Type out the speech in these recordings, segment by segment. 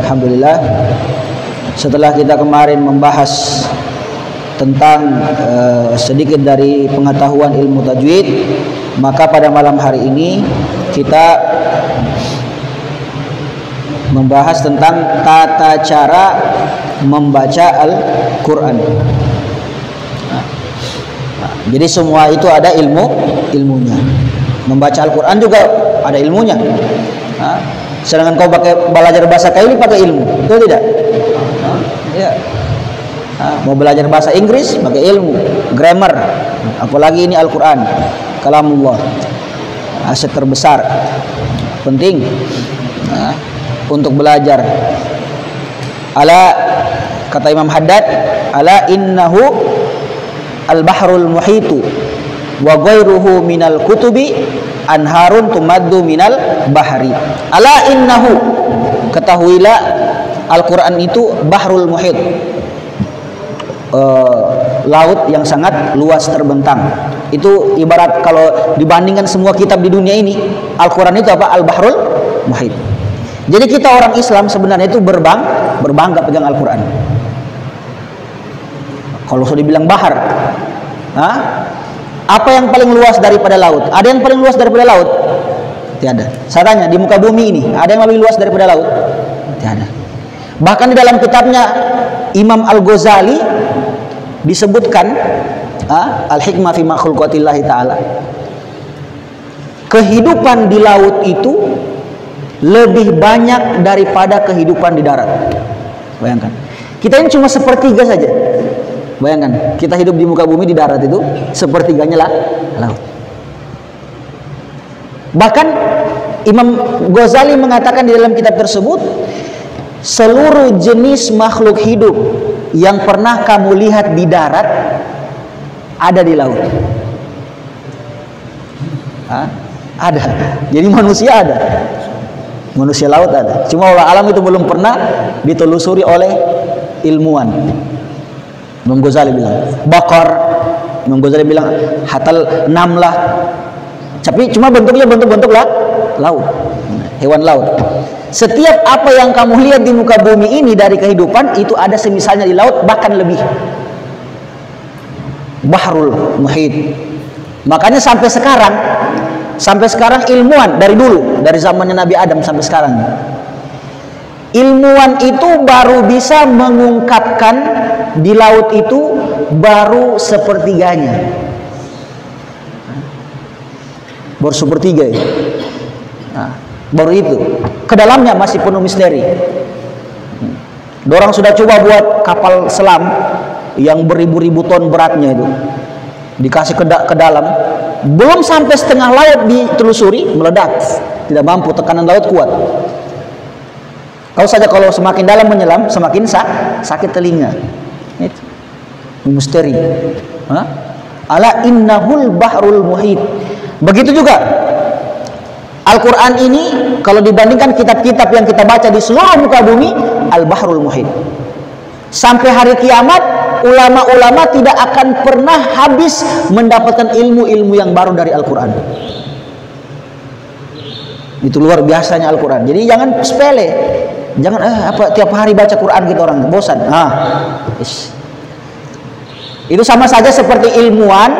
Alhamdulillah, setelah kita kemarin membahas tentang sedikit dari pengetahuan ilmu tajwid, maka pada malam hari ini kita membahas tentang tata cara membaca Al-Quran. Jadi semua itu ada ilmunya. Membaca Al-Quran juga ada ilmunya. Sedangkan kau belajar bahasa kaili pakai ilmu, betul tidak? Ya. Mau belajar bahasa Inggris pakai ilmu, grammar, apalagi ini Al-Quran, kalamullah, aset terbesar, penting untuk belajar. Ala, kata Imam Haddad, ala innahu al-bahrul muhitu wa ghairuhu minal kutubi anharun tumaddu minal bahri. Ala innahu, ketahuilah Al-Quran itu bahrul muhit, laut yang sangat luas terbentang. Itu ibarat kalau dibandingkan semua kitab di dunia ini, Al-Quran itu apa? Al-bahrul muhit. Jadi kita orang Islam sebenarnya itu berbangga pegang Al-Quran. Kalau sudah dibilang bahar, apa yang paling luas daripada laut? Ada yang paling luas daripada laut? Tiada. Saya tanya, di muka bumi ini ada yang lebih luas daripada laut? Tiada. Bahkan di dalam kitabnya Imam Al-Ghazali disebutkan Al-Hikmah fi Makhluqatillah Ta'ala, kehidupan di laut itu lebih banyak daripada kehidupan di darat. Bayangkan, kita ini cuma sepertiga saja. Bayangkan, kita hidup di muka bumi, di darat itu sepertiganya lah laut. Bahkan Imam Ghazali mengatakan di dalam kitab tersebut, seluruh jenis makhluk hidup yang pernah kamu lihat di darat ada di laut. Ada. Jadi manusia ada, manusia laut ada. Cuma Allah alam itu belum pernah ditelusuri oleh ilmuwan. Imam Ghazali bilang bakar, Imam Ghazali bilang hatal namlah, tapi cuma bentuknya bentuk laut, hewan laut. Setiap apa yang kamu lihat di muka bumi ini dari kehidupan itu ada semisalnya di laut, bahkan lebih. Bahrul muhit. Makanya sampai sekarang ilmuwan dari dulu, dari zamannya Nabi Adam sampai sekarang, ilmuwan itu baru bisa mengungkapkan di laut itu baru sepertiganya, baru sepertiga ya. Baru itu, ke dalamnya masih penuh misteri. Dorang sudah coba buat kapal selam yang beribu-ribu ton beratnya itu, dikasih ke dalam, belum sampai setengah laut ditelusuri, meledak, tidak mampu, tekanan laut kuat. Tahu saja kalau semakin dalam menyelam, semakin sakit telinga. Itu misteri. Ala innahul bahrul muhit. Begitu juga Al-Quran ini, kalau dibandingkan kitab-kitab yang kita baca di seluruh muka bumi, al-bahrul muhit. Sampai hari kiamat, ulama-ulama tidak akan pernah habis mendapatkan ilmu-ilmu yang baru dari Al-Quran. Itu luar biasanya Al-Quran. Jadi jangan sepele. Jangan tiap hari baca Quran kita orang bosan. Itu sama saja seperti ilmuwan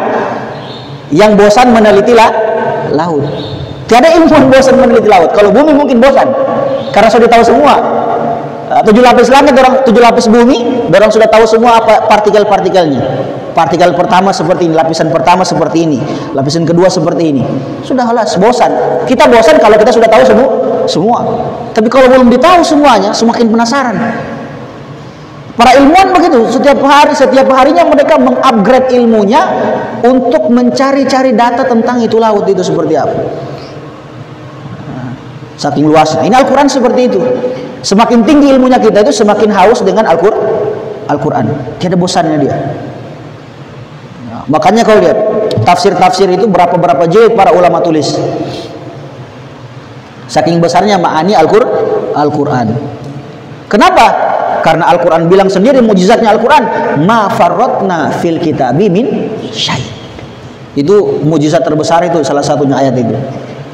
yang bosan meneliti laut. Tiada ilmuwan bosan meneliti laut. Kalau bumi mungkin bosan, karena sudah tahu semua. 7 lapis langit, 7 lapis bumi, orang sudah tahu semua apa partikel-partikelnya. Partikel pertama seperti ini, lapisan pertama seperti ini, lapisan kedua seperti ini. Sudahlah, bosan. Kita bosan kalau kita sudah tahu semua. Tapi kalau belum ditahu semuanya, semakin penasaran. Para ilmuwan begitu, setiap harinya mereka mengupgrade ilmunya untuk mencari-cari data tentang itu laut itu seperti apa. Saking luasnya. Ini Al-Quran seperti itu. Semakin tinggi ilmunya kita itu, semakin haus dengan Al-Quran. Tidak bosannya dia. Makanya kalau lihat tafsir-tafsir itu berapa jilid para ulama tulis. Saking besarnya ma'ani Al-Quran. Kenapa? Karena Al-Quran bilang sendiri, mujizatnya Al-Quran, ma farratna fil kitabi min syai'. Itu mujizat terbesar itu, salah satunya ayat itu.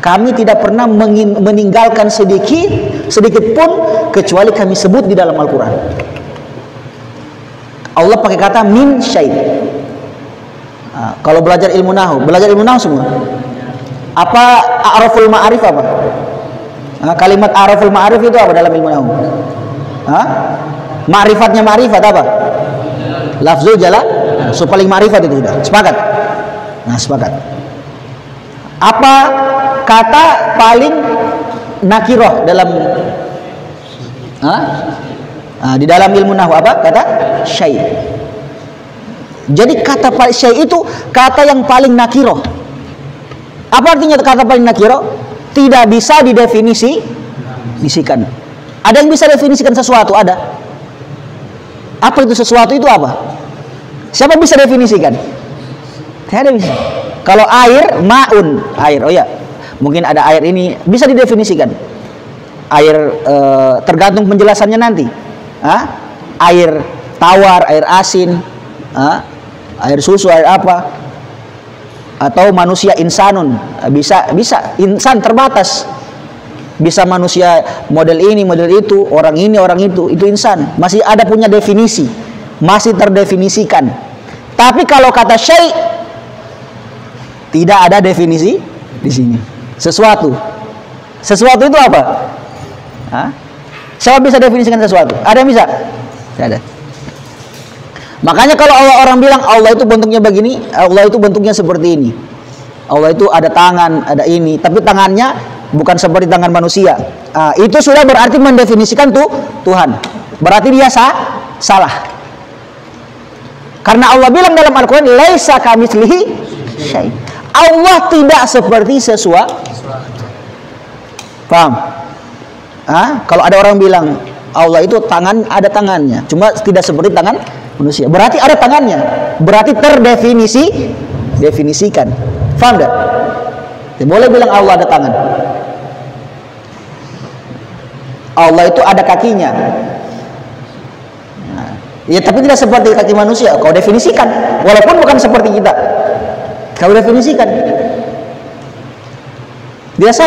Kami tidak pernah meninggalkan sedikit pun kecuali kami sebut di dalam Al-Quran. Allah pakai kata min syai'. Kalau belajar ilmu nahu semua. Apa a'raful ma'arif apa? Kalimat a'raful ma'arif itu apa dalam ilmu nahu? Ma'rifatnya ma'rifat apa? Lafzul jala. So paling ma'rifat itu sudah. Sepakat? Nah, sepakat. Apa kata paling nakiroh dalam di dalam ilmu nahwu apa? Kata syai'. Jadi kata syai' itu kata yang paling nakiroh. Apa artinya kata paling nakiroh? Tidak bisa didefinisikan. Ada yang bisa definisikan sesuatu? Ada. Apa itu sesuatu itu apa? Siapa bisa definisikan? Tidak ada bisa. Kalau air, ma'un, air. Oh ya, mungkin ada air ini bisa didefinisikan. Air tergantung penjelasannya nanti. Air tawar, air asin, air susu, air apa? Atau manusia insanun, bisa insan terbatas. Bisa manusia model ini, model itu, orang ini, orang itu insan. Masih ada punya definisi, masih terdefinisikan. Tapi kalau kata syai' tidak ada definisi di sini. Sesuatu itu apa? Siapa bisa definisikan sesuatu? Ada yang bisa? Tidak ada. Makanya kalau orang bilang Allah itu bentuknya begini, Allah itu bentuknya seperti ini. Allah itu ada tangan, ada ini, tapi tangannya bukan seperti tangan manusia. Itu sudah berarti mendefinisikan Tuhan. Berarti dia salah. Karena Allah bilang dalam Al-Quran, laisa kamitslihi syai'. Allah tidak seperti sesuatu. Paham? Kalau ada orang bilang Allah itu tangan, ada tangannya, cuma tidak seperti tangan manusia. Berarti ada tangannya. Berarti definisikan. Paham enggak? Boleh bilang Allah ada tangan. Allah itu ada kakinya. Ya, tapi tidak seperti kaki manusia. Kau definisikan, walaupun bukan seperti kita. Kau definisikan. Biasa,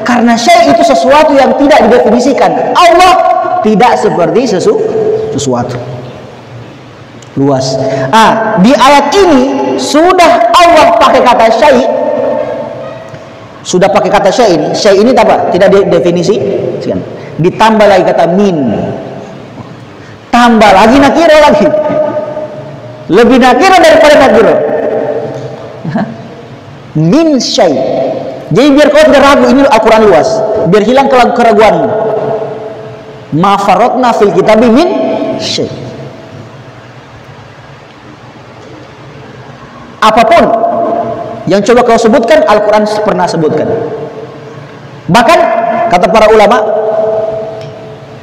karena syai' itu sesuatu yang tidak didefinisikan. Allah tidak seperti sesuatu. Luas. Di ayat ini sudah Allah pakai kata syai'. Sudah pakai kata syai' ini. Syai' ini apa? Tidak didefinisikan. Ditambah lagi kata min. Tambah lagi nakiro lagi. Lebih nakiro daripada nakiro. Min syai'. Jadi biar kau tidak ragu, ini Al-Quran luas. Biar hilang keraguanmu. Ma farratna fil kitabi min syai'. Apapun yang coba kau sebutkan, Al-Quran pernah sebutkan. Bahkan kata para ulama,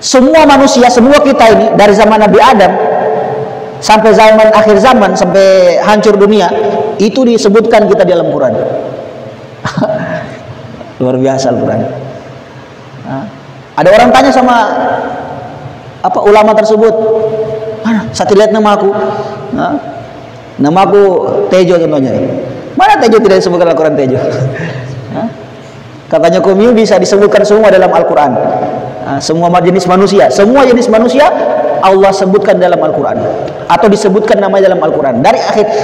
semua manusia, semua kita ini dari zaman Nabi Adam sampai zaman akhir zaman, sampai hancur dunia, itu disebutkan kita di dalam Quran. Luar biasa Al-Quran. Ada orang tanya sama ulama tersebut, mana? Saya lihat nama aku. Nama aku Tejo contohnya. Mana Tejo tidak disebutkan Al-Quran Tejo? Katanya Komyu bisa disebutkan semua dalam Al-Quran. Semua jenis manusia, Allah sebutkan dalam Al-Quran, atau disebutkan namanya dalam Al-Quran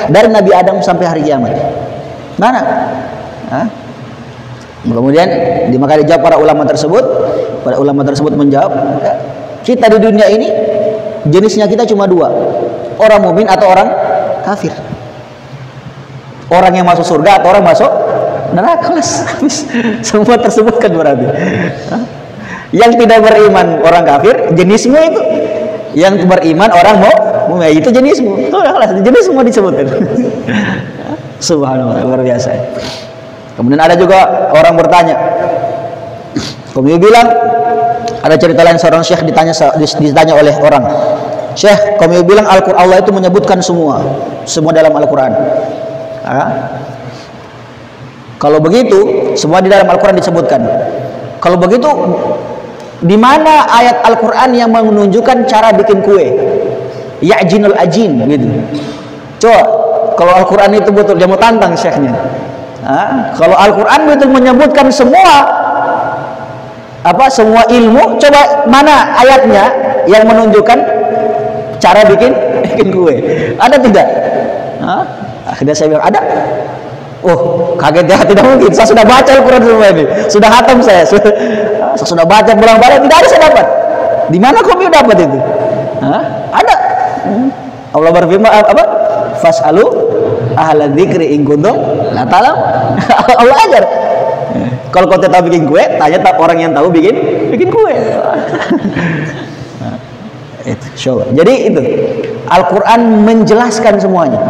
dari Nabi Adam sampai hari kiamat. Mana? Kemudian maka dijawab para ulama tersebut menjawab, kita di dunia ini jenisnya kita cuma dua, orang mukmin atau orang kafir, orang yang masuk surga atau orang masuk neraka. Semua tersebutkan berarti. Yang tidak beriman orang kafir, jenismu itu. Yang beriman orang mukmin, itu jenismu. Jenis semua disebutkan. Subhanallah, luar biasa. Kemudian ada juga orang bertanya. Kemudian bilang, ada cerita lain, seorang syekh ditanya oleh orang. Syekh, kami bilang Allah itu menyebutkan semua dalam Al-Quran. Kalau begitu, semua di dalam Al-Quran disebutkan. Kalau begitu, di mana ayat Al-Quran yang menunjukkan cara bikin kue? Ya'jinul ajin gitu. Coba, kalau Al-Quran itu betul, dia mau tantang syekhnya. Kalau Al-Quran betul menyebutkan semua ilmu, coba mana ayatnya yang menunjukkan cara bikin kue? Ada tidak? Akhirnya saya bilang ada. Oh, kaget ya, tidak mungkin. Saya sudah baca Al-Quran semua ini, sudah hatam saya sudah baca berulang-ulang, tidak ada saya dapat. Di mana kamu dapat itu? Ada. Allah berfirman apa? Fas'alu ahla dzikri in kuntum la ta'lam. Allah ajar. Kalau kau tidak tahu bikin kue, tanya orang yang tahu bikin kue. Itu, coba. Jadi itu Al-Quran menjelaskan semuanya.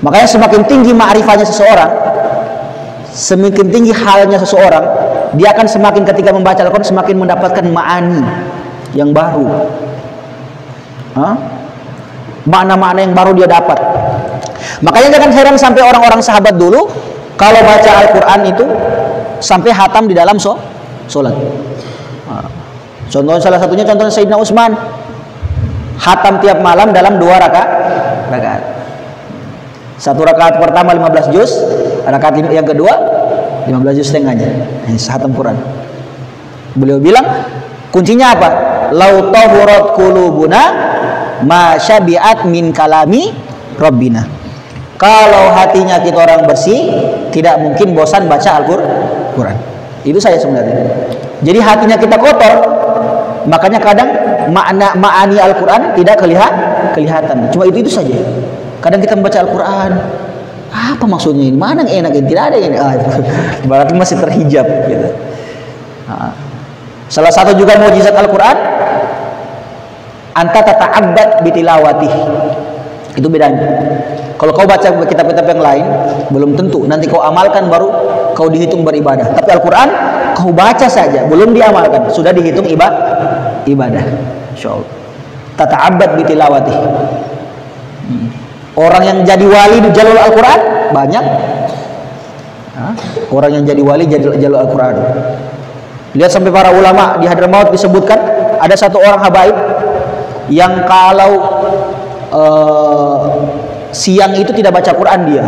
Makanya semakin tinggi ma'rifahnya seseorang, semakin tinggi halnya seseorang, dia akan semakin ketika membaca Al-Quran semakin mendapatkan ma'ani yang baru. Makna-makna yang baru dia dapat. Makanya jangan heran sampai orang-orang sahabat dulu kalau baca Al-Quran itu sampai hatam di dalam sholat. Contohnya salah satunya Sayyidina Utsman, hatam tiap malam dalam 2 rakaat. 1 rakaat pertama 15 juz, rakaat yang kedua 15 juz setengahnya. Hatam Quran. Beliau bilang kuncinya apa? Lau tahurat qulubuna ma syabi'at min kalami rabbina. Kalau hatinya kita orang bersih, tidak mungkin bosan baca Al-Quran. Itu saya sebenarnya. Jadi hatinya kita kotor, makanya kadang ma'ani Al-Quran tidak kelihatan. Cuma itu saja. Kadang kita membaca Al-Quran, apa maksudnya ini? Mana yang enak ini? Tidak ada yang berarti masih terhijab gitu. Salah satu juga mukjizat Al-Quran, anta tata'abbad bitilawatih. Itu bedanya. Kalau kau baca kitab-kitab yang lain, belum tentu nanti kau amalkan baru kau dihitung beribadah. Tapi Al-Quran kau baca saja, belum diamalkan, sudah dihitung ibadah. Insyaallah. Tata'abbad bitilawatih. Orang yang jadi wali di jalur Al-Quran banyak. Orang yang jadi wali jalur Al-Quran. Lihat sampai para ulama di Hadramaut disebutkan ada satu orang habaib yang kalau siang itu tidak baca Quran dia.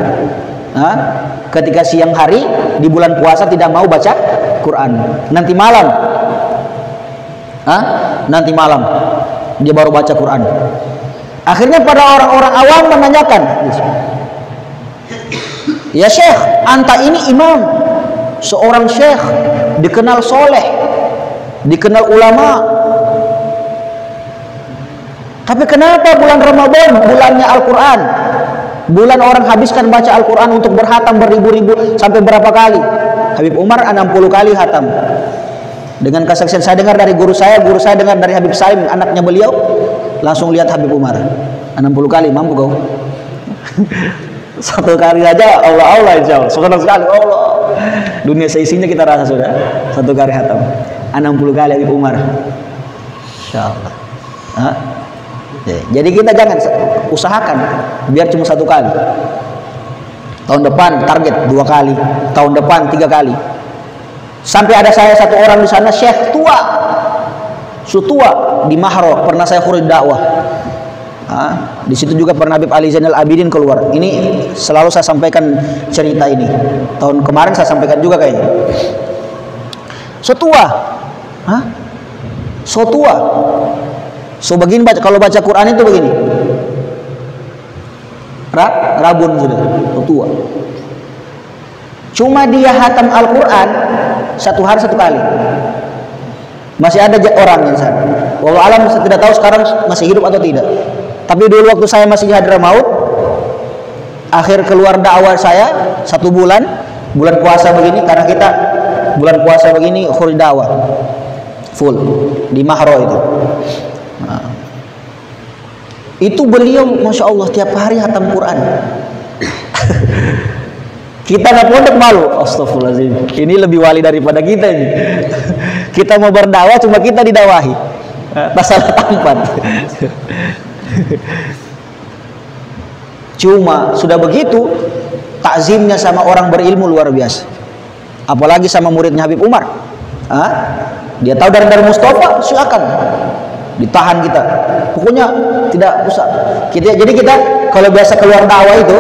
Ketika siang hari di bulan puasa tidak mau baca Quran. Nanti malam dia baru baca Quran. Akhirnya pada orang-orang awam menanyakan, ya Syekh, anta ini imam, seorang syekh, dikenal soleh, dikenal ulama, tapi kenapa bulan Ramadan, bulannya Al-Quran, bulan orang habiskan baca Al-Quran untuk berhatam beribu-ribu, sampai berapa kali? Habib Umar 60 kali hatam. Dengan kesaksian saya dengar dari guru saya dengar dari Habib Saim, anaknya beliau, langsung lihat Habib Umar 60 kali, mampu kau? Satu kali aja Allah insya Allah, senang sekali Allah. Dunia seisinya kita rasa sudah. Satu kali hatam 60 kali Habib Umar, insya Allah. Jadi kita jangan usahakan biar cuma 1 kali. Tahun depan target 2 kali, tahun depan 3 kali. Sampai ada saya satu orang di sana, syekh tua, di Mahro, pernah saya khurij dakwah. Di situ juga pernah Habib Ali Zainal Abidin keluar. Ini selalu saya sampaikan cerita ini. Tahun kemarin saya sampaikan juga kayaknya. Setua, so begini kalau baca Quran itu begini. Rabun sudah, tua. Cuma dia hatam Al-Quran 1 hari 1 kali. Masih ada orang yang sana. Wallahu alam, saya tidak tahu sekarang masih hidup atau tidak. Tapi dulu waktu saya masih di Hadramaut, akhir keluar dakwah saya 1 bulan puasa begini, karena kita bulan puasa begini khurij dakwah full di Mahro itu. Itu beliau masya Allah tiap hari hatam Quran. Kita nggak pondok malu, astagfirullahaladzim. Ini lebih wali daripada kita ini. Kita mau berdakwah cuma kita didakwahi, tak salah tempat. Cuma sudah begitu takzimnya sama orang berilmu luar biasa. Apalagi sama muridnya Habib Umar. Dia tahu dari Mustafa, silakan ditahan kita. Pokoknya tidak usah. Jadi kita kalau biasa keluar dakwah itu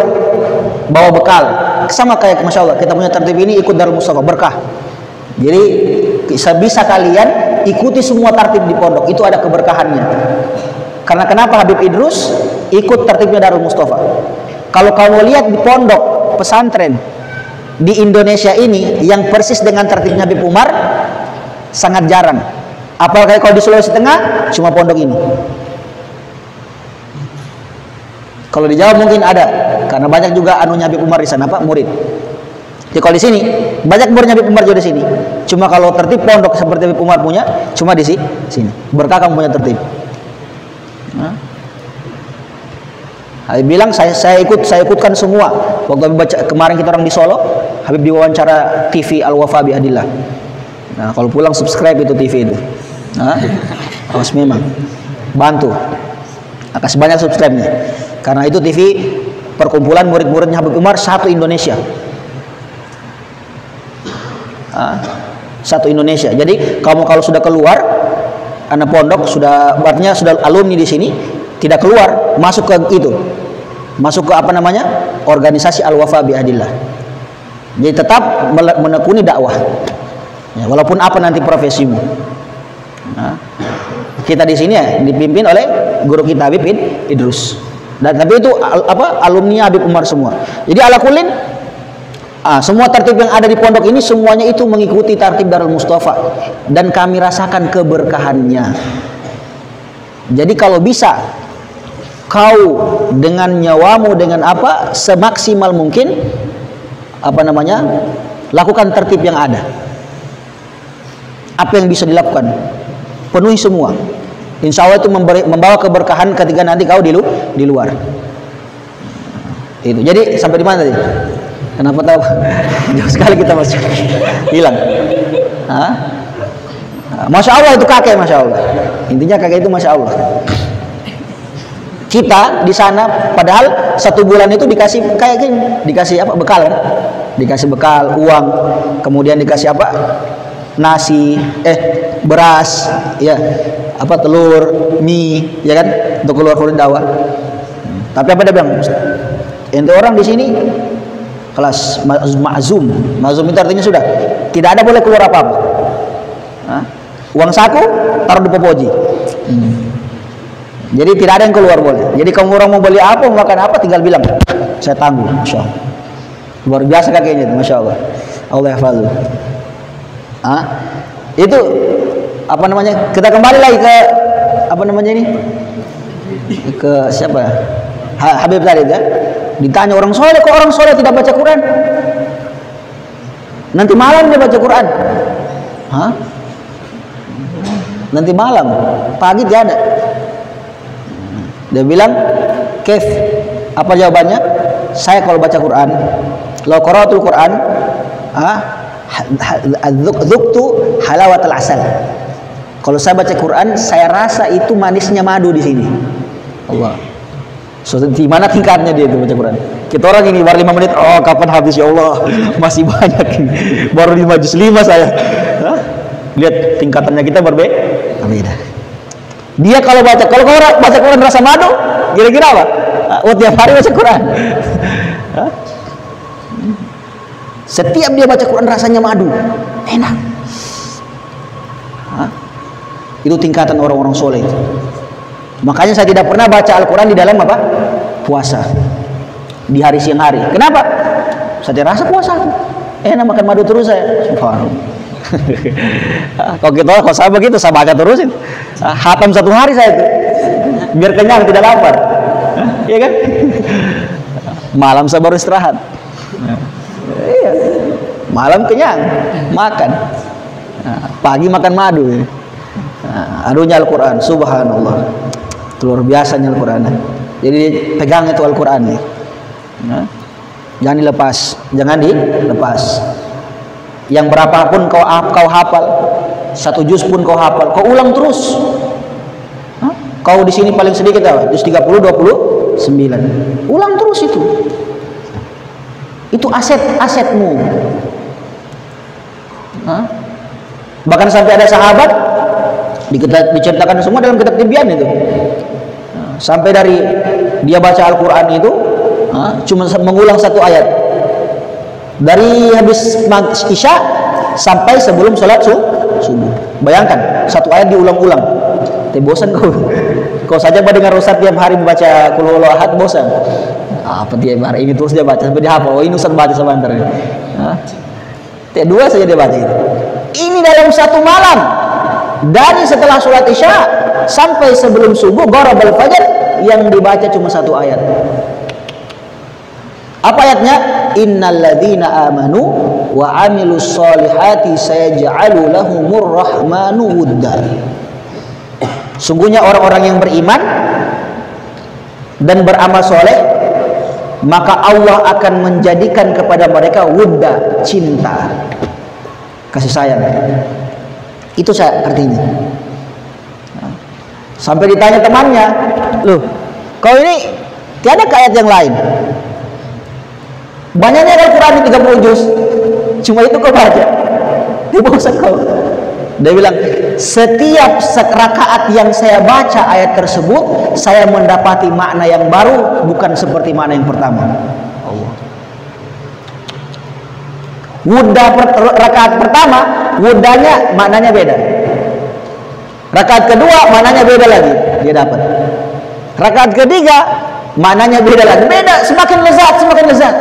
bawa bekal. Sama kayak Masya Allah, kita punya tertib ini ikut Darul Mustafa, berkah. Jadi bisa kalian ikuti semua tertib di pondok, itu ada keberkahannya. Karena kenapa Habib Idrus ikut tertibnya Darul Mustafa? Kalau kamu lihat di pondok pesantren di Indonesia ini yang persis dengan tertibnya Habib Umar sangat jarang. Apalagi kalau di Sulawesi Tengah cuma pondok ini. Kalau di Jawa mungkin ada, karena banyak juga anunya Habib Umar di sana, Pak, murid. Jadi kalau di sini banyak muridnya Habib Umar juga di sini. Cuma kalau tertib pondok seperti Habib Umar punya, cuma di sini. Berkah kamu punya tertib. Nah. Habib bilang saya ikutkan semua. Waktu Habib baca kemarin kita orang di Solo, Habib diwawancara TV Al Wafa bi Adillah. Nah, kalau pulang subscribe itu TV itu. Nah, harus memang bantu. Kasih banyak subscribe-nya. Karena itu TV perkumpulan murid-muridnya Habib Umar satu Indonesia. Satu Indonesia. Jadi kamu kalau sudah keluar anak pondok artinya sudah alumni di sini, tidak keluar, masuk ke itu. Masuk ke apa namanya? Organisasi Al Wafa bi Adillah. Jadi tetap menekuni dakwah. Ya, walaupun apa nanti profesimu. Nah, kita di sini ya dipimpin oleh guru kita Habib Idrus. Dan tapi itu alumni Habib Umar semua. Jadi ala kulin semua tertib yang ada di pondok ini semuanya itu mengikuti tertib Darul Mustafa dan kami rasakan keberkahannya. Jadi kalau bisa kau dengan nyawamu dengan semaksimal mungkin lakukan tertib yang ada. Apa yang bisa dilakukan? Penuhi semua. Insya Allah itu membawa keberkahan ketika nanti kau di luar. Itu. Jadi sampai di mana tadi? Kenapa tahu? Jauh sekali kita masih hilang. Masya Allah itu kakek, Masya Allah. Intinya kakek itu Masya Allah. Kita di sana padahal 1 bulan itu dikasih kayak gini, dikasih bekal kan? Dikasih bekal, uang, kemudian dikasih nasi, beras, ya, telur, mie, ya kan, untuk keluar dakwah. Tapi apa dia bilang? Ente orang di sini kelas ma'zum. Ma'zum itu artinya sudah tidak ada boleh keluar apa-apa. Uang saku taruh di popoji. Jadi tidak ada yang keluar boleh. Jadi kamu orang mau beli apa, mau makan apa, tinggal bilang, saya tangguh. Masya Allah. Luar biasa kakeknya itu, Masya Allah. Allah yahfadzu. Itu kita kembali lagi ke ke siapa? Habib tadi ya. Ditanya orang soleh, kok orang soleh tidak baca Quran? Nanti malam dia baca Quran. Nanti malam, pagi dia ada. Dia bilang, "Kef, apa jawabannya? Saya kalau baca Quran, law qara'atul Quran, dzuktu halawatul asal." Kalau saya baca Quran, saya rasa itu manisnya madu di sini. Allah. So, di mana tingkatnya dia itu baca Quran? Kita orang ini baru 5 menit, kapan habis ya Allah? Masih banyak ini. Baru 5 juz 5 saya. Lihat tingkatannya kita berbeda. Dia kalau orang baca Quran rasa madu, kira-kira apa? Tiap hari baca Quran. Setiap dia baca Quran rasanya madu, enak. Itu tingkatan orang-orang soleh itu. Makanya saya tidak pernah baca Al-Quran di dalam puasa, di hari siang hari. Kenapa? Saya rasa puasa aku enak, makan madu terus saya. Subhanallah. Kalau saya begitu, saya baca terusin. Hatam 1 hari saya itu, biar kenyang, tidak lapar. Iya kan? Malam saya baru istirahat. Iya. Malam kenyang, makan. Pagi makan madu. Adunya Al-Quran, subhanallah. Luar biasanya Al-Quran. Jadi pegang itu Al-Quran nih. Jangan dilepas. Yang berapapun kau hafal, 1 juz pun kau hafal, kau ulang terus. Kau di sini paling sedikit juz 30, 29. Ulang terus itu. Itu asetmu. Bahkan sampai ada sahabat diceritakan semua dalam kitab Tibyan itu. Sampai dari dia baca Al-Quran itu, cuma mengulang satu ayat dari habis isya sampai sebelum sholat subuh. Bayangkan satu ayat diulang-ulang, bosan kau saja mendengar Ustaz tiap hari membaca Qul huwallahu ahad, bosan. Apa tiap hari ini terus dia baca sampai dihafal. Oh, ini Ustaz baca sebentar ini. Dua saja dia baca itu. Ini dalam satu malam, dari setelah sholat isya sampai sebelum subuh gharabal fajar, yang dibaca cuma satu ayat. Apa ayatnya? Innalladzina amanu wa amilus solihati sayaj'alu lahumur rahmanu wudda. Sungguhnya orang-orang yang beriman dan beramal soleh, maka Allah akan menjadikan kepada mereka wudda, cinta, kasih sayang. Itu artinya. Sampai ditanya temannya, loh, kau ini tiada ayat yang lain? Banyaknya Al-Quran 30 juz, cuma itu kau baca. Dia bosan kau. Dia bilang, setiap rakaat yang saya baca ayat tersebut, saya mendapati makna yang baru, bukan seperti makna yang pertama. Allah. Wudda rakaat pertama, wuddanya maknanya beda. Rakaat kedua maknanya beda lagi, dia dapat. Rakaat ketiga maknanya beda lagi, beda, semakin lezat, semakin lezat.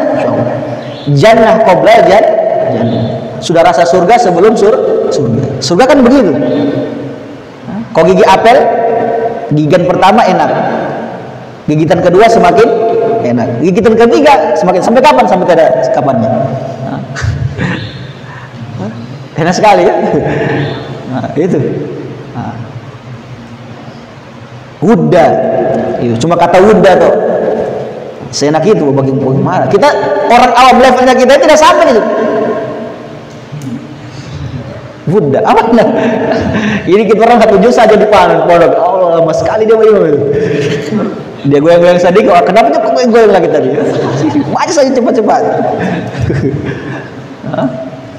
Jannah qabla jannah. Sudah rasa surga sebelum surga. Surga kan begitu. Kau gigi apel, gigitan pertama enak, gigitan kedua semakin enak, gigitan ketiga semakin, sampai kapan? Sampai tidak kapannya. Enak sekali ya. Itu. Wudda. Itu cuma kata wudda tuh. Seenak itu bagaimana? Kita orang awam, levelnya kita tidak sampai itu. Wudda, apa? Ini kita orang satu juz saja di pondok. Allah, lama sekali dia begini. Dia goyang-goyang sedikit. Kenapa dia goyang lagi tadi? Baca saja cepat-cepat.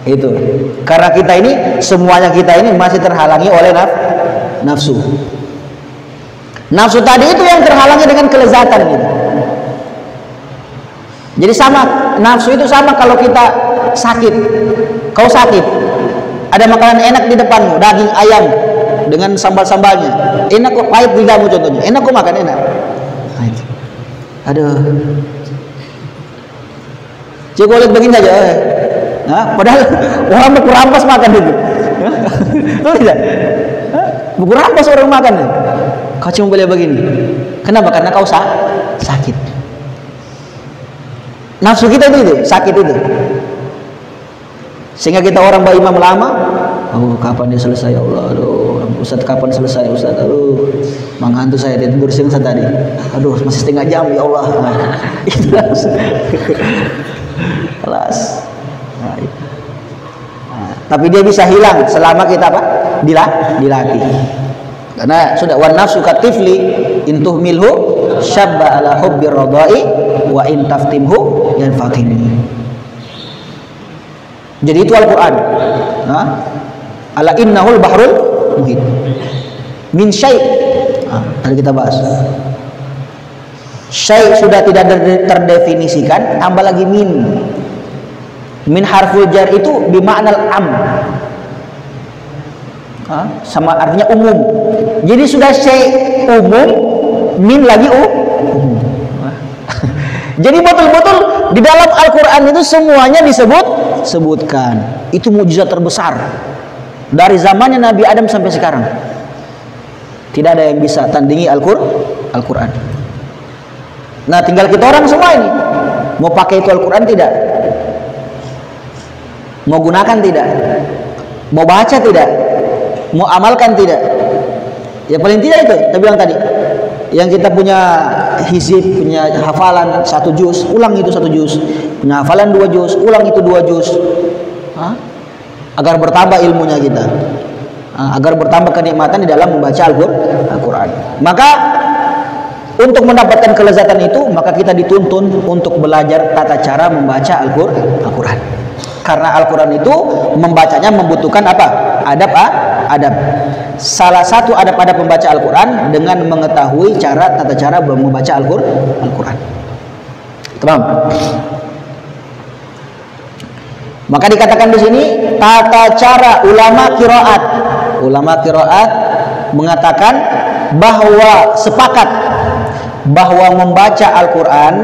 Itu. Karena kita ini, semuanya kita ini masih terhalangi oleh nafsu. Nafsu tadi itu yang terhalangi dengan kelezatan gitu. Jadi sama, nafsu itu sama kalau kita sakit. Kau sakit, ada makanan enak di depanmu, daging ayam dengan sambal-sambalnya, enak kok, pahit lidahmu contohnya, enak kok makan, enak. Aduh, coba lihat begini aja. Padahal orang mau kurampas makan itu. Betul tidak? Mau kurampas orang makan. Kau cuma boleh begini. Kenapa? Karena kau sakit. Nafsu kita itu sakit itu, sehingga kita orang berimam lama. Oh, kapan dia selesai ya Allah? Aduh, Ustaz kapan selesai Ustaz? Aduh, menghantu saya, dia tidur siang tadi. Aduh, masih setengah jam ya Allah. Itu kelas. Tapi dia bisa hilang selama kita apa? Dilatih. Karena sudah wan nafsu katifli intuh milhu syabba ala hubbir radai wa in taftimhu yanfatim. Jadi itu Al-Quran. Ala innahul bahrul muhit min syai'. Tadi kita bahas syai' sudah tidak terdefinisikan, tambah lagi min harful jar itu bimaknal am, sama artinya umum. Jadi sudah syai' umum, min lagi umum. Jadi betul-betul di dalam Al-Quran itu semuanya disebutkan. Itu mukjizat terbesar dari zamannya Nabi Adam sampai sekarang. Tidak ada yang bisa tandingi Al-Quran. Nah, tinggal kita orang semua ini mau pakai itu Al-Quran tidak, mau gunakan tidak, mau baca tidak, mau amalkan tidak. Ya paling tidak itu saya bilang tadi, yang kita punya hizib, punya hafalan 1 juz, ulang itu 1 juz, punya hafalan 2 juz, ulang itu 2 juz, agar bertambah ilmunya kita, agar bertambah kenikmatan di dalam membaca Al-Quran. Maka untuk mendapatkan kelezatan itu, maka kita dituntun untuk belajar tata cara membaca Al-Quran. Karena Al-Quran itu membacanya membutuhkan apa? Adab. Salah satu adab-adab membaca Al-Quran dengan mengetahui tata cara membaca Al-Quran. Tamam. Maka dikatakan di sini tata cara ulama qiraat. Ulama qiraat mengatakan bahwa sepakat bahwa membaca Al-Qur'an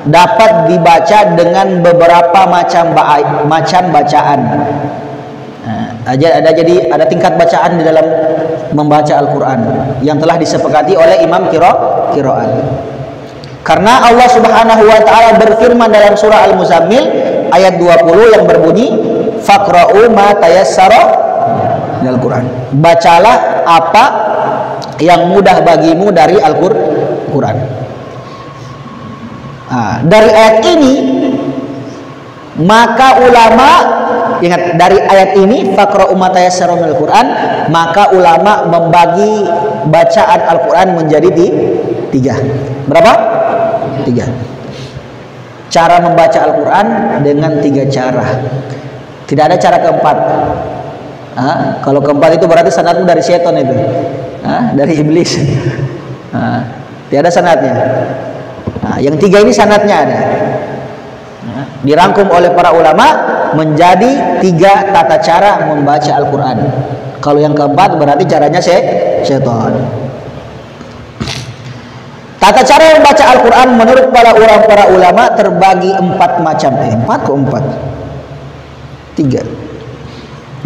dapat dibaca dengan beberapa macam bacaan. Ada tingkat bacaan di dalam membaca Al-Qur'an yang telah disepakati oleh imam qiraat. Karena Allah Subhanahu wa taala berfirman dalam surah Al-Muzammil ayat 20 yang berbunyi faqra'u ma tayassara minal Qur'an. Bacalah apa yang mudah bagimu dari Al-Qur'an. Dari ayat ini maka ulama, ingat, dari ayat ini faqra'u ma tayassara minal Qur'an, maka ulama membagi bacaan Al-Qur'an menjadi tiga. Berapa? 3. Cara membaca Al-Quran dengan 3 cara. Tidak ada cara keempat. Kalau keempat itu berarti sanadmu dari setan itu, dari iblis. Tidak ada sanadnya. Yang 3 ini sanadnya ada. Dirangkum oleh para ulama menjadi 3 tata cara membaca Al-Quran. Kalau yang keempat berarti caranya setan. Tata cara membaca Al-Quran menurut para ulama terbagi 4 macam. 4 ke 4?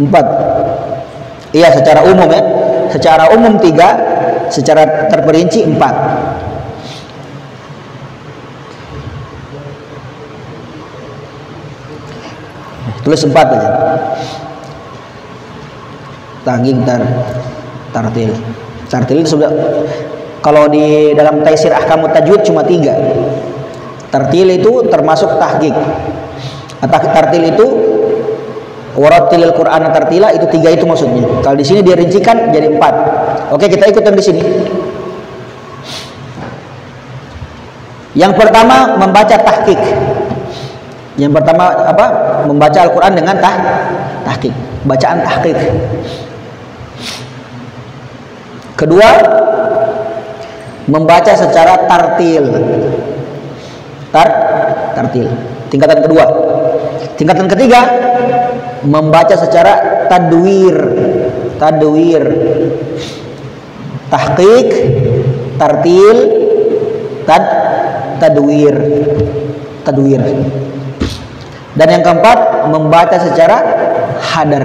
3. 4. Iya, secara umum ya. Secara umum 3, secara terperinci 4. Tulis 4 aja. Taging tartil. Tartil itu sudah. Kalau di dalam Taisir Ahkamut Tajwid cuma 3. Tartil itu termasuk tahqiq. Tartil itu warattilil Qur'ana tartila, itu 3 itu maksudnya. Kalau di sini dirincikan jadi 4. Oke, kita ikutan di sini. Yang pertama membaca tahqiq. Yang pertama apa? Membaca Al-Qur'an dengan tahqiq. Bacaan tahqiq. Kedua, membaca secara tartil. Tartil. Tingkatan kedua. Tingkatan ketiga, membaca secara tadwir. Tahqiq, tartil, tadwir. Dan yang keempat, membaca secara hadar.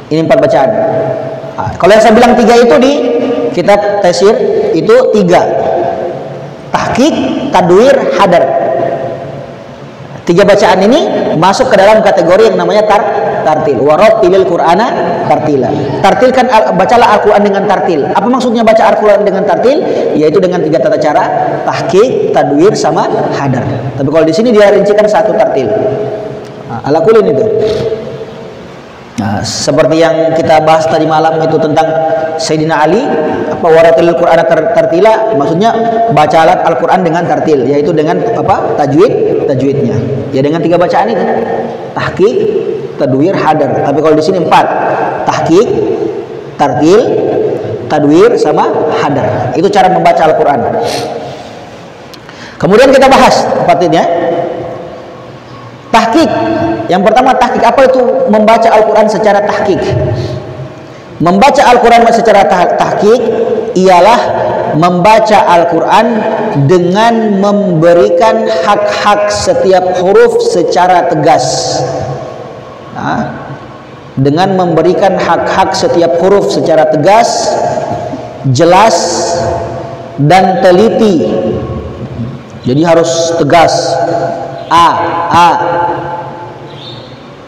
Ini 4 bacaan. Kalau yang saya bilang 3 itu di kitab Taisir itu 3. Tahqiq, tadwir, hadar. 3 bacaan ini masuk ke dalam kategori yang namanya tartil. Warattilil Qur'ana tartila. Tartil kan bacalah Al-Qur'an dengan tartil. Apa maksudnya baca Al-Qur'an dengan tartil? Yaitu dengan 3 tata cara, tahqiq, tadwir sama hadar. Tapi kalau di sini dia rincikan 1 tartil. Ala kulin itu. Seperti yang kita bahas tadi malam itu tentang Sayyidina Ali, apa warattilil Qur'ana tartila, maksudnya bacalah Al-Qur'an dengan tartil, yaitu dengan apa? Tajwidnya. Ya dengan 3 bacaan itu. Tahqiq, tadwir, hadar. Tapi kalau di sini 4. Tahqiq, tartil, tadwir sama hadar. Itu cara membaca Al-Qur'an. Kemudian kita bahas tempatnya. Tahqiq. Yang pertama tahqiq. Apa itu membaca Al-Quran secara tahqiq? Membaca Al-Quran secara tahqiq ialah membaca Al-Quran dengan memberikan hak-hak setiap huruf secara tegas. Dengan memberikan hak-hak setiap huruf secara tegas, jelas, dan teliti. Jadi harus tegas.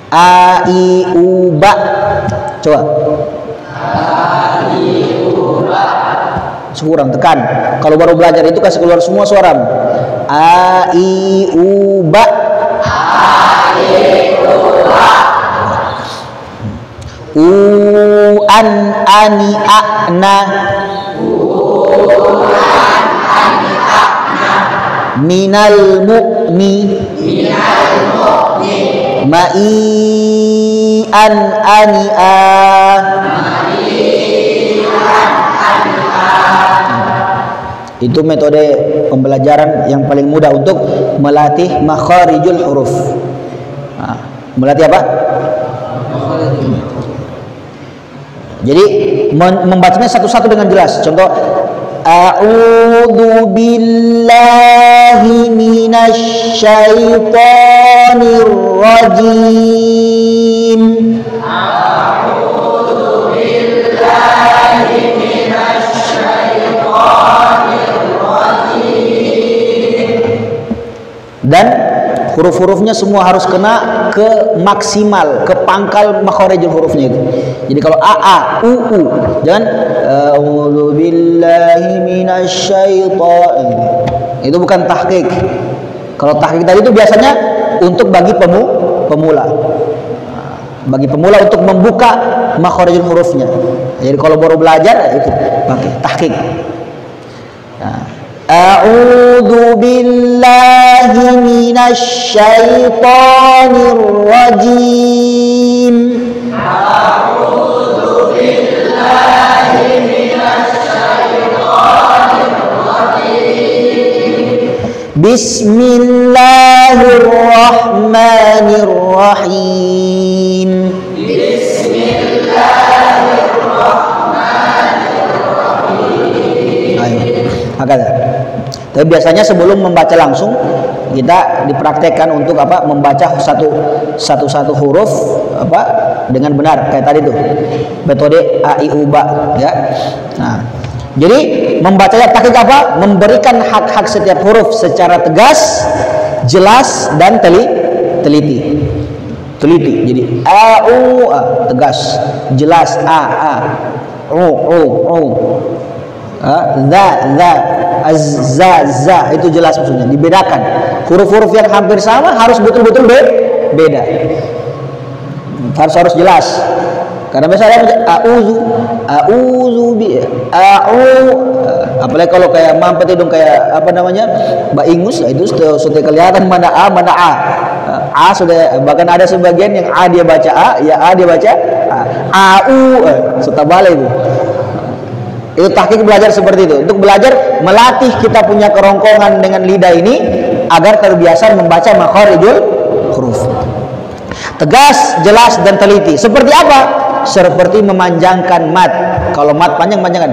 A, I, U, Ba. Coba. A, I, U, Ba. Kurang tekan. Kalau baru belajar itu kasih keluar semua suara. A, I, U, Ba. A, I, U, Ba. U, An, Ani, A, Na. U, An, Ani, A, Na. Minal mu'mi. Minal mu'mi. Ma'i'an ani'a. Ma'i'an ani'a. Itu metode pembelajaran yang paling mudah untuk melatih makharijul huruf. Melatih apa? Jadi membacanya satu-satu dengan jelas. Contoh, a'udzu billahi minasy syaithanir rajim. A'udzu billahi minasy syaithanir rajim. Dan huruf-hurufnya semua harus kena ke maksimal, ke pangkal makharijul hurufnya itu. Jadi kalau a, u, jangan a'udzu billahi minasyaitonir. Itu bukan tahqiq. Kalau tahqiq tadi itu biasanya untuk bagi pemula. Bagi pemula untuk membuka makharijul hurufnya. Jadi kalau baru belajar itu pakai tahqiq. A'udzu billahi minasy syaithanir rajim. A'udzu billahi minasy syaithanir rajim. Bismillahirrahmanirrahim. Bismillahirrahmanirrahim. Ayo, agak. Tapi biasanya sebelum membaca langsung kita dipraktekkan untuk apa? Membaca satu huruf apa? Dengan benar kayak tadi tuh. Metode a i u ba ya. Nah, jadi membacanya tahqiq apa? Memberikan hak-hak setiap huruf secara tegas, jelas dan teliti. Jadi a u a tegas, jelas a u za itu jelas maksudnya, dibedakan. Huruf-huruf yang hampir sama harus betul-betul beda. Harus jelas. Karena misalnya a'udzu bi apalagi kalau kayak mampet hidung kayak apa namanya? Mbak Ingus, itu sudah kelihatan mana a mana a. A sudah, bahkan ada sebagian yang a dia baca a, ya a dia baca a. Sudah balik itu. Itu tahqiq belajar seperti itu. Untuk belajar melatih kita punya kerongkongan dengan lidah ini agar terbiasa membaca makharijul huruf. Tegas, jelas dan teliti. Seperti apa? Seperti memanjangkan mat. Kalau mat panjang-panjangan.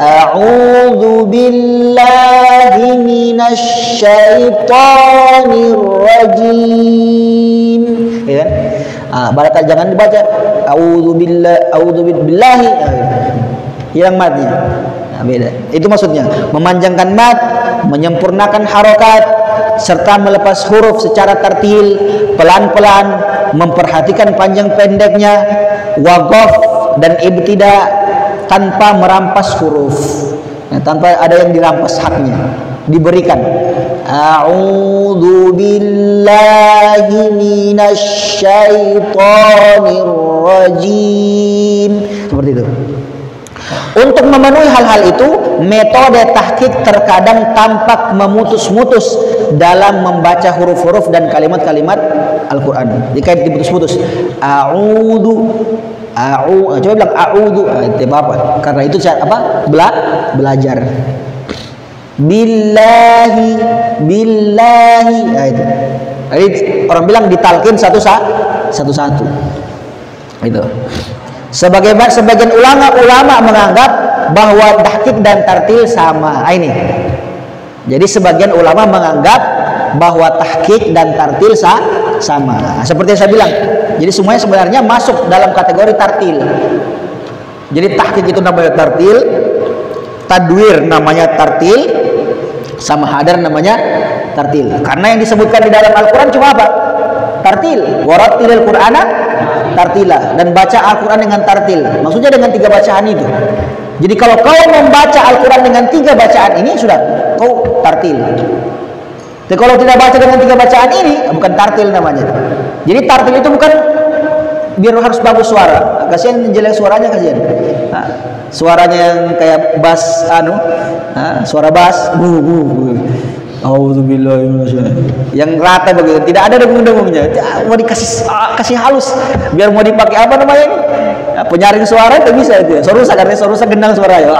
A'udzu billahi minasy syaithanir rajim. Ya kan? Jangan dibaca a'udzu billahi. Hilang matnya. Nah, beda. Itu maksudnya memanjangkan mat, menyempurnakan harokat, serta melepas huruf secara tartil, pelan-pelan, memperhatikan panjang pendeknya, waqaf dan ibtida tanpa merampas huruf. Nah, tanpa ada yang dirampas haknya, diberikan. A'udzu billahi minasy syaithanir rajim. Seperti itu. Untuk memenuhi hal-hal itu, metode tahqiq terkadang tampak memutus-mutus dalam membaca huruf-huruf dan kalimat-kalimat Al-Quran. Jika diputus-putus, coba bilang a'udzu, itu apa? Karena itu apa? Belajar. Billahi. Nah, itu. Jadi orang bilang ditalqin satu-satu. Itu. Sebagian ulama menganggap bahwa tahqiq dan tartil sama. Ini. Jadi sebagian ulama menganggap bahwa tahqiq dan tartil sama. Seperti yang saya bilang. Jadi semuanya sebenarnya masuk dalam kategori tartil. Jadi tahqiq itu namanya tartil, tadwir namanya tartil, sama hadar namanya tartil. Karena yang disebutkan di dalam Al-Quran cuma apa? Tartil. Warattilil Qur'ana tartila, dan baca Al-Quran dengan tartil. Maksudnya dengan 3 bacaan itu. Jadi kalau kau membaca Al-Quran dengan 3 bacaan ini, sudah kau tartil. Tapi kalau tidak baca dengan 3 bacaan ini, bukan tartil namanya. Jadi tartil itu bukan biar harus bagus suara. Kasihan jelek suaranya, kasihan. Nah, suaranya yang kayak bass suara bass. Auzubillahi minasyaitonir. Yang rata begitu, tidak ada dengung-dengungnya. Mau dikasih halus, biar mau dipakai apa namanya ini? Nah, penyaring suara itu bisa itu ya. Sorusa karena sorusa gendang suara ya.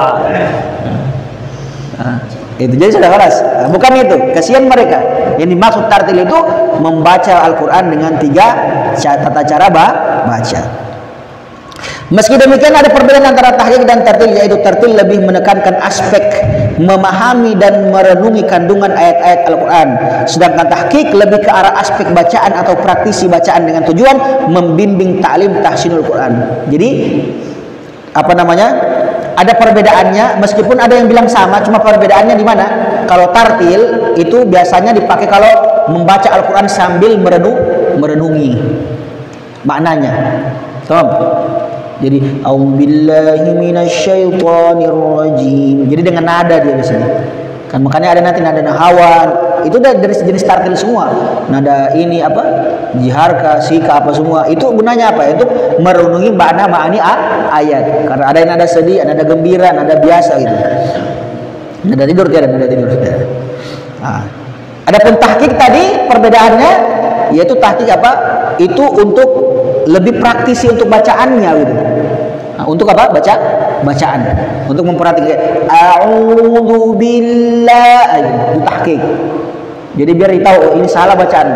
Nah, itu jadi sudah keras. Nah, bukan itu. Kasihan mereka. Yang dimaksud tartil itu membaca Al-Quran dengan 3 tata cara baca. Meski demikian ada perbedaan antara tahqiq dan tartil, yaitu tartil lebih menekankan aspek memahami dan merenungi kandungan ayat-ayat Al-Quran, sedangkan tahqiq lebih ke arah aspek bacaan atau praktisi bacaan dengan tujuan membimbing ta'lim tahsinul Quran. Jadi apa namanya? Ada perbedaannya, meskipun ada yang bilang sama, cuma perbedaannya di mana? Kalau tartil itu biasanya dipakai kalau membaca Al-Quran sambil merenungi maknanya. Paham? Jadi a'udzubillahi minasyaitonirrajim. Jadi dengan nada dia biasanya. Kan makanya ada nanti nada nahawan. Itu dari jenis tartil semua. Nada ini apa? Jiharka, sika apa semua. Itu gunanya apa? Itu merenungi makna ma'ani ayat. Karena ada yang nada sedih, ada nada gembira, nada biasa gitu. Nada tidur tiada, nada tidur tiada. Nah, adapun tahqiq tadi perbedaannya yaitu tahqiq apa? Itu untuk lebih praktisi untuk bacaannya gitu. Nah, untuk apa? Bacaan. Untuk memperhatikan a'udzu billahi, tahqiq. Jadi biar tahu ini salah bacaan.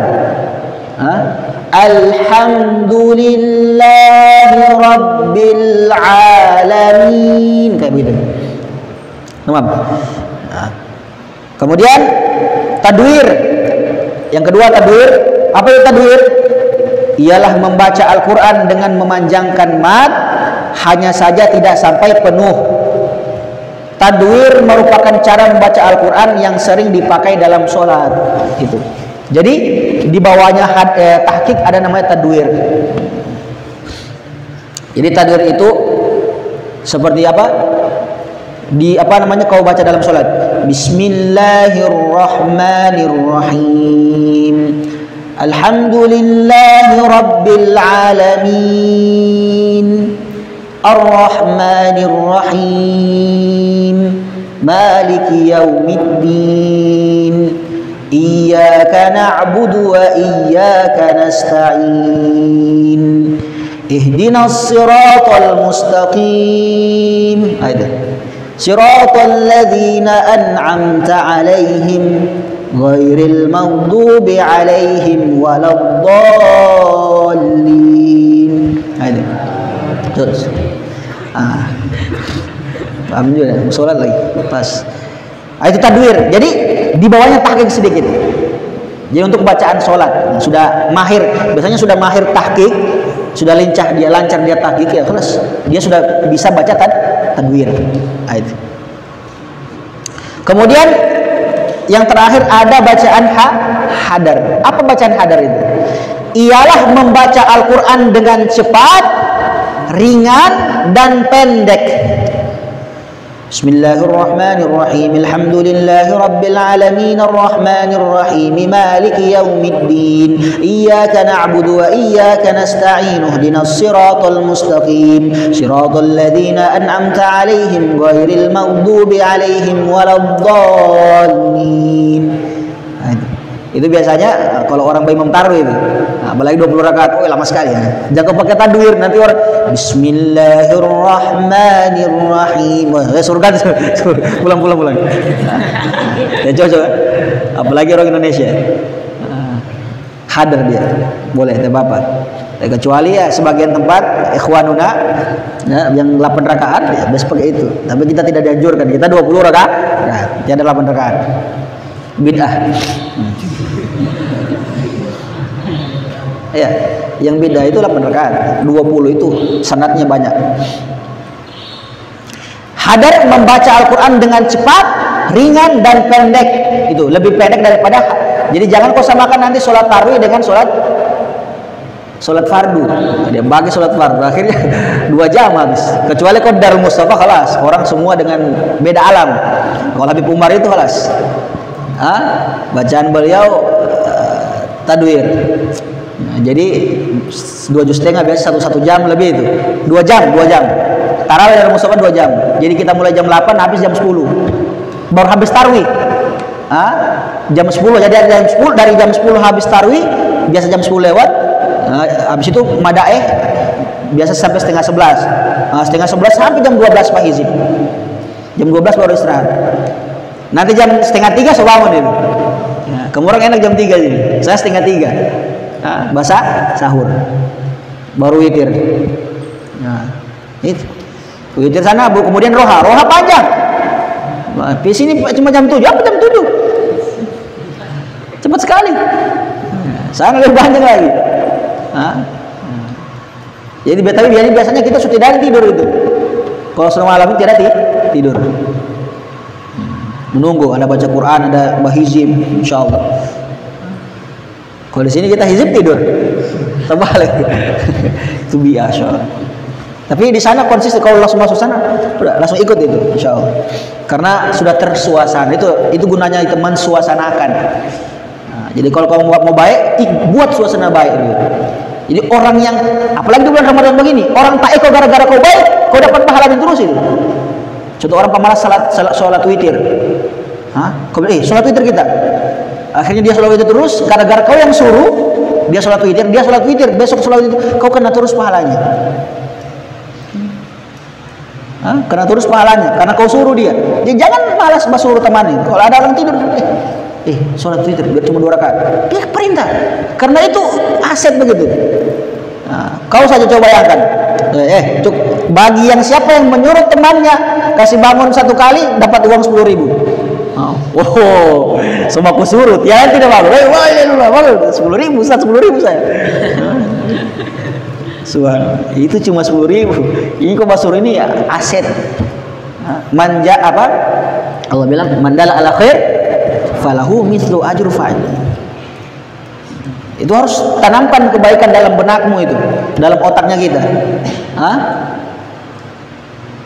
Alhamdulillahi rabbil alamin, kayak begitu. Tamam. Nah. Kemudian tadwir. Yang kedua tadwir. Apa itu tadwir? Ialah membaca Al-Quran dengan memanjangkan mad, hanya saja tidak sampai penuh. Tadwir merupakan cara membaca Al-Quran yang sering dipakai dalam sholat. Itu. Jadi di bawahnya tahqiq ada namanya tadwir. Jadi tadwir itu seperti apa? Di apa namanya kau baca dalam sholat? Bismillahirrahmanirrahim. Alhamdulillahi rabbil alamin. Ar-Rahmanir Rahim. Maliki yaumiddin. Iyyaka na'budu wa iyyaka nasta'in. Ihdinas siratal mustaqim. Ada. Siratal ladzina an'amta 'alaihim ghairil maghdubi 'alaihim waladdallin. Ada. Terus. Paham juga, sholat lagi. Pas. Itu tadwir. Jadi di bawahnya tahqiq sedikit. Jadi untuk bacaan sholat sudah mahir, biasanya sudah mahir tahqiq, sudah lancar dia tahqiq ya, kelas. Dia sudah bisa baca tadwir. Itu. Kemudian yang terakhir ada bacaan hadar. Apa bacaan hadar itu? Ialah membaca Al-Quran dengan cepat, ringan dan pendek. Bismillahirrahmanirrahim. Alhamdulillahi rabbil alamin arrahmanir rahim maliki yaumiddin. Iyyaka na'budu wa iyyaka nasta'in. Ihdinas siratal mustaqim. Siratal ladzina an'amta 'alaihim ghairil maghdubi 'alaihim waladdallin. Itu biasanya kalau orang imam tarawih itu. Nah, apalagi 20 rakaat, lama sekali ya. Jangan pakai tadwir, nanti orang Bismillahirrahmanirrahim. Surga pulang. Ya coba. Apalagi orang Indonesia. Hadar dia. Boleh teh Bapak. Kecuali ya sebagian tempat ikhwanuna ya, yang 8 rakaat ya biasa pakai itu. Tapi kita tidak dianjurkan. Kita 20 rakaat. Nah, tiada 8 rakaat. Bid'ah. Ya, yang beda itu 8 rakaat, 20 itu sanadnya banyak. Hadar membaca Al-Quran dengan cepat, ringan dan pendek. Itu lebih pendek daripada. Jadi jangan kau samakan nanti sholat tarawih dengan sholat fardu. Dia bagi sholat fardu akhirnya 2 jam habis. Kecuali kau Darul Mustafa kelas, orang semua dengan beda alam. Kalau Habib Umar itu kelas. Bacaan beliau tadwir. Nah, jadi 2 juz setengah biasa 1 jam lebih itu. 2 jam. Tarawih dari Mustafa 2 jam. Jadi kita mulai jam 8 habis jam 10. Baru habis tarawih. Jam 10. Jadi dari jam 10 habis tarawih, biasa jam 10 lewat. Habis itu madaeh biasa sampai setengah 11. Setengah 11 sampai jam 12 Pak hizib. Jam 12 baru istirahat. Nanti jam setengah 3 saya bangun itu. Nah, kamu orang enak jam 3 ini. Saya setengah 3. Basah sahur. Baru witir. Nah, itu. Witir sana Bu, kemudian roha panjang. Di sini cuma jam 7. Apa jam 7? Cepat sekali. Sana lebih panjang lagi. Jadi biasanya kita sudah dari tidur itu. Kalau selama malam tidak tidur. Menunggu ada baca Quran, ada bahizib, insyaallah. Kalau di sini kita hizib tidur, terbalik. Itu biasa. Tapi di sana konsisten, kalau langsung masuk sana, udah langsung ikut itu, insyaallah. Karena sudah tersuasana. Itu gunanya teman suasanakan. Nah, jadi kalau kamu mau baik, buat suasana baik. Gitu. Jadi orang yang, apalagi di bulan Ramadan begini, orang tak eko gara-gara kau baik, kau dapat pahala terus itu. Contoh orang pemalas sholat witir. Kau bilang, sholat witir kita. Akhirnya dia sholat witir terus, gara-gara kau yang suruh, dia sholat witir, besok sholat witir, kau kena terus pahalanya. Kena terus pahalanya, karena kau suruh dia. Jadi jangan malas suruh temannya. Kalau ada orang tidur, sholat witir biar cuma 2 rakaat. Dia perintah, karena itu aset begitu. Kau saja coba bayangkan. Bagi yang siapa yang menyuruh temannya kasih bangun 1 kali dapat uang 10.000. Semua aku surut. Ya tidak malu. 10.000, Ustaz, 10.000 saya. Itu cuma 10.000. Ini kau suruh ini ya aset. Manja apa? Allah bilang mandala ala khair falahu mithlu ajru fa'il. Itu harus tanamkan kebaikan dalam benakmu itu, dalam otaknya kita.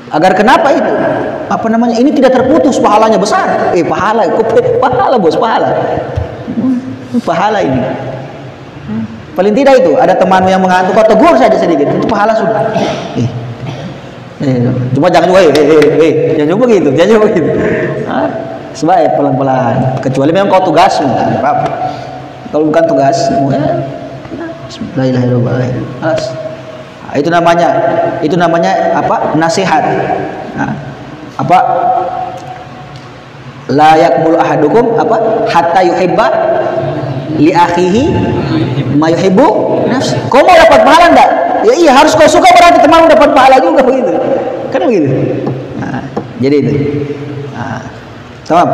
Agar kenapa itu? Apa namanya? Ini tidak terputus pahalanya besar. Pahala bos, pahala. Pahala ini. Paling tidak itu ada temanmu yang mengantuk, kau tegur saja sedikit, itu pahala sudah. Cuma jangan juga, jangan juga begitu, sebaik pelan-pelan. Kecuali memang kau tugas, apa? Kalau bukan tugas, la ilaha illallah. Itu namanya apa? Nasihat. Apa? La yakmulu ahadukum apa? Hatta yuhibba li akhihi ma yuhibbu nafsi. Kau mau dapat pahala enggak? Ya iya, harus kau suka berarti temanmu dapat pahala juga begitu. Kan begitu. Jadi itu. Tamam.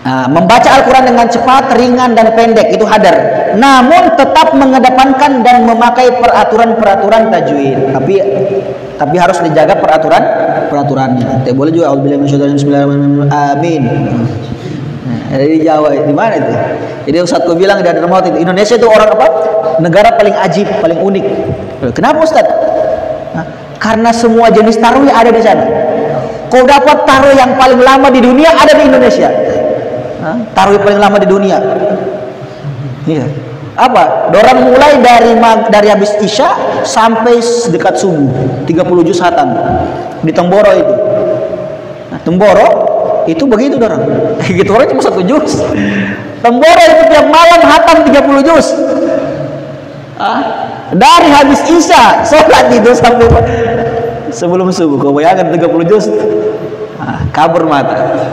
Membaca Al-Quran dengan cepat, ringan dan pendek itu hadar. Namun tetap mengedepankan dan memakai peraturan-peraturan tajwid. Tapi harus dijaga peraturannya. Tidak boleh juga amin. Di Jawa di mana itu? Jadi Ustadz bilang di Hadramaut itu Indonesia itu orang apa? Negara paling ajib, paling unik. Kenapa Ustadz? Karena semua jenis taruh ada di sana. Kau dapat taruh yang paling lama di dunia ada di Indonesia. Tarawih paling lama di dunia. Iya. Apa? Dorang mulai dari habis Isya sampai dekat subuh, 30 juz khatam di Temboro itu. Temboro itu begitu dorang. Gitu orang cuma 1 juz. Temboro itu tiap malam khatam 30 juz. Dari habis Isya sholat itu sampai sebelum subuh. Kau bayangkan 30 juz. Kabur mata.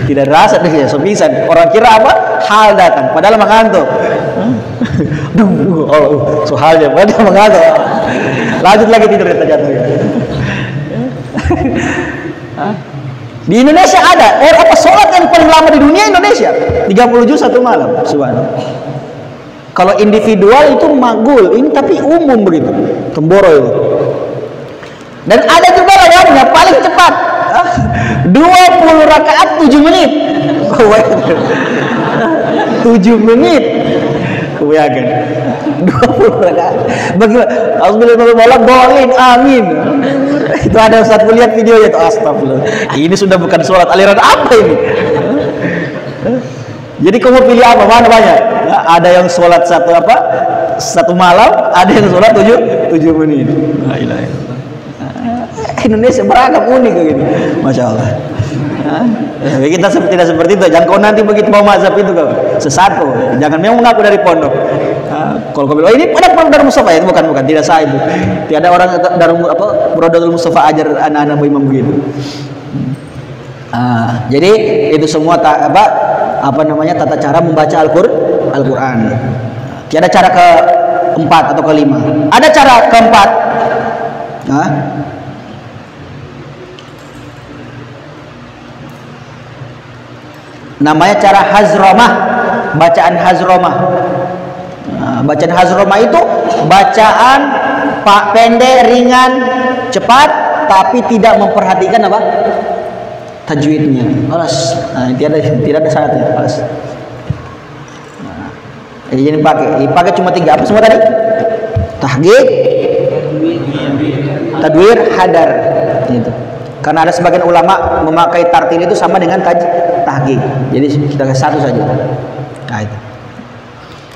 Tidak rasa deh ya, sepisan. Orang kira apa? Hal datang, padahal mengantuk. Soalnya padahal mengantuk. Lanjut lagi tidur kita jatuh. Di Indonesia ada apa sholat yang paling lama di dunia Indonesia 30 juz 1 malam. Subhanallah. Kalau individual itu magul, ini tapi umum begitu. Temboro itu. Dan ada juga lawannya paling cepat 20 rakaat 7 menit. 7 menit. Kebayangkan 20 rakaat. Bagaimana? Alhamdulillah boleh, amin. Itu ada Ustaz lihat videonya itu, astagfirullah. Ini sudah bukan sholat aliran apa ini? Jadi kamu pilih apa? Mana banyak? Ada yang sholat satu malam, ada yang sholat 7 menit. La ilaha illallah. Indonesia beragam unik begini, masya Allah. Kita tidak seperti itu. Jangan kau nanti begitu mau mazhab itu kau sesat kau. Jangan memang mengaku dari pondok. Kalau kau bilang, oh ini ada Darul Mustafa ya, itu bukan, tidak sah itu. Tiada orang Darul Mustafa ajar anak-anak imam begitu. Jadi itu semua apa namanya tata cara membaca Al-Quran. Tiada cara keempat atau kelima. Ada cara keempat. Namanya cara hazromah, bacaan hazromah. Bacaan hazromah itu bacaan pendek, ringan, cepat, tapi tidak memperhatikan apa? Tajwidnya. Alas, tidak ada syaratnya. Alas. Jadi dipakai cuma 3 apa semua tadi? Tahqiq, tadwir, hadar. Gitu. Karena ada sebagian ulama memakai tartil itu sama dengan tahqiq. Jadi kita satu saja.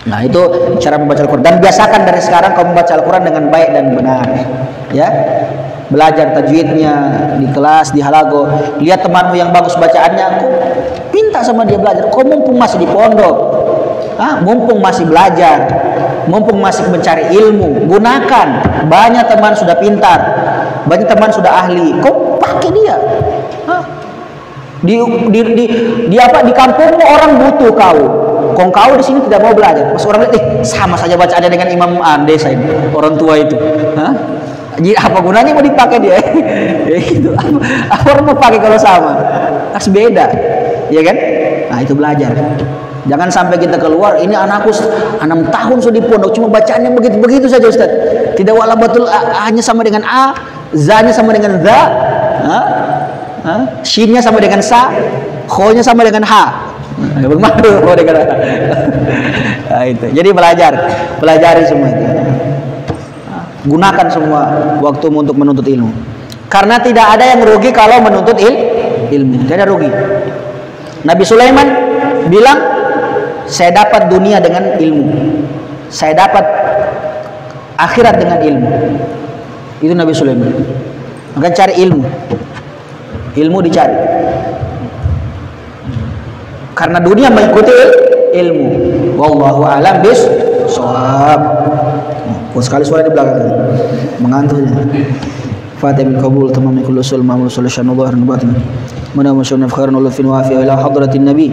Nah itu cara membaca Al-Quran. Dan biasakan dari sekarang kau membaca Al-Quran dengan baik dan benar. Ya, belajar tajwidnya di kelas, di halago. Lihat temanmu yang bagus bacaannya, aku minta sama dia belajar. Kau mumpung masih di pondok, mumpung masih belajar, mumpung masih mencari ilmu, gunakan. Banyak teman sudah pintar, banyak teman sudah ahli. Kau pakai dia. Di kampungmu orang butuh kau. Kau di sini tidak mau belajar. Pas orang lihat, sama saja bacaannya dengan imam desa ini, orang tua itu. Jadi apa gunanya mau dipakai dia? Itu apa orang mau pakai kalau sama? Harus beda, ya kan? Nah itu belajar. Jangan sampai kita keluar, ini anakku 6 tahun sudah di pondok, cuma bacaannya begitu saja Ustaz. Tidak wala betul hanya sama dengan A, za-nya sama dengan za, shin-nya sama dengan sa, kho-nya sama dengan ha. Nah, itu. Jadi pelajari semua itu. Gunakan semua waktu untuk menuntut ilmu. Karena tidak ada yang rugi kalau menuntut ilmu. Tidak ada rugi. Nabi Sulaiman bilang, saya dapat dunia dengan ilmu, saya dapat akhirat dengan ilmu. Itu Nabi Sulaiman. Maka cari ilmu dicari. Karena dunia mengikuti ilmu. Wallahu a'lam bis-shawab. Sekali suara di belakang mengantuknya. Fatih bin Kabul tamam kullu usul ma'mul solution wa dhahran batin. Mana masyuna khairan ulufin wa fi ila hadratin nabi.